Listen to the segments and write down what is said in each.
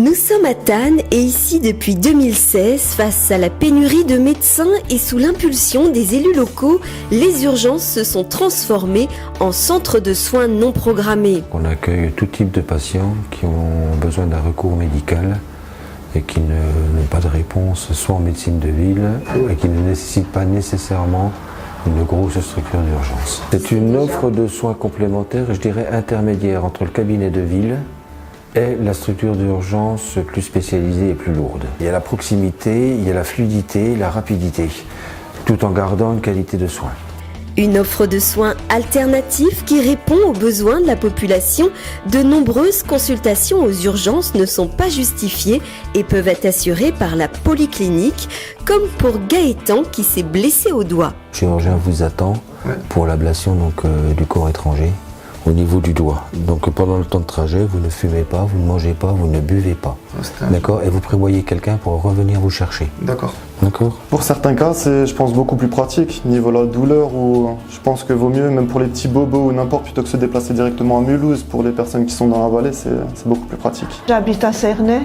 Nous sommes à Thann et ici depuis 2016, face à la pénurie de médecins et sous l'impulsion des élus locaux, les urgences se sont transformées en centres de soins non programmés. On accueille tout type de patients qui ont besoin d'un recours médical et qui n'ont pas de réponse, soit en médecine de ville et qui ne nécessitent pas nécessairement une grosse structure d'urgence. C'est une offre de soins complémentaires, je dirais intermédiaire entre le cabinet de ville et la structure d'urgence plus spécialisée et plus lourde. Il y a la proximité, il y a la fluidité, la rapidité, tout en gardant une qualité de soins. Une offre de soins alternative qui répond aux besoins de la population. De nombreuses consultations aux urgences ne sont pas justifiées et peuvent être assurées par la polyclinique, comme pour Gaëtan qui s'est blessé au doigt. Le chirurgien vous attend pour l'ablation du corps étranger au niveau du doigt. Donc pendant le temps de trajet, vous ne fumez pas, vous ne mangez pas, vous ne buvez pas. D'accord ? Et vous prévoyez quelqu'un pour revenir vous chercher. D'accord. D'accord. Pour certains cas, c'est, je pense, beaucoup plus pratique. Niveau la douleur, ou je pense que vaut mieux, même pour les petits bobos ou n'importe, plutôt que se déplacer directement à Mulhouse, pour les personnes qui sont dans la vallée, c'est beaucoup plus pratique. J'habite à Cernay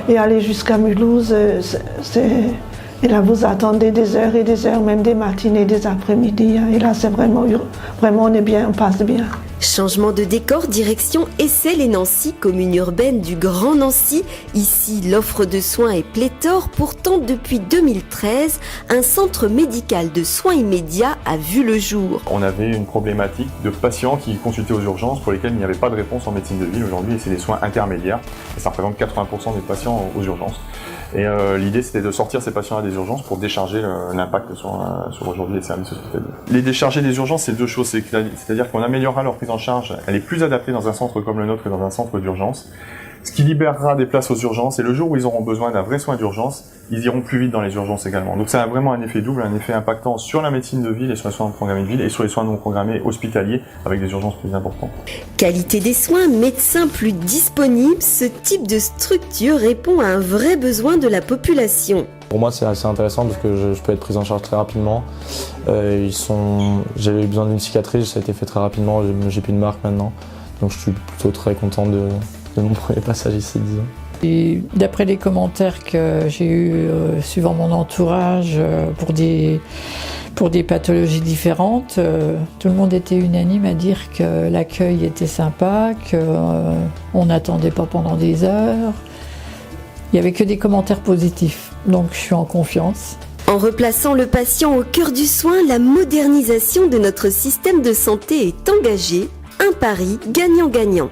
et aller jusqu'à Mulhouse, et là vous attendez des heures et des heures, même des matinées, des après-midi. Et là c'est vraiment on est bien, on passe bien. Changement de décor, direction Essel et Nancy, commune urbaine du Grand Nancy. Ici, l'offre de soins est pléthore. Pourtant, depuis 2013, un centre médical de soins immédiats a vu le jour. On avait une problématique de patients qui consultaient aux urgences pour lesquels il n'y avait pas de réponse en médecine de ville aujourd'hui, et c'est des soins intermédiaires. Et ça représente 80% des patients aux urgences. Et l'idée, c'était de sortir ces patients à des urgences pour décharger l'impact sur aujourd'hui les services hospitaliers. Les décharger des urgences, c'est deux choses. C'est-à-dire qu'on améliorera leur prise en charge. Elle est plus adaptée dans un centre comme le nôtre que dans un centre d'urgence. Ce qui libérera des places aux urgences. Et le jour où ils auront besoin d'un vrai soin d'urgence, ils iront plus vite dans les urgences également. Donc ça a vraiment un effet double, un effet impactant sur la médecine de ville et sur les soins programmés de ville et sur les soins non programmés hospitaliers avec des urgences plus importantes. Qualité des soins, médecins plus disponibles, ce type de structure répond à un vrai besoin de la population. Pour moi, c'est assez intéressant parce que je peux être pris en charge très rapidement. J'avais eu besoin d'une cicatrice, ça a été fait très rapidement, j'ai plus de marque maintenant. Donc je suis plutôt très content de mon premier passage ici, disons. Et d'après les commentaires que j'ai eus suivant mon entourage pour des pathologies différentes, tout le monde était unanime à dire que l'accueil était sympa, qu'on n'attendait pas pendant des heures. Il n'y avait que des commentaires positifs, donc je suis en confiance. En replaçant le patient au cœur du soin, la modernisation de notre système de santé est engagée. Un pari gagnant-gagnant.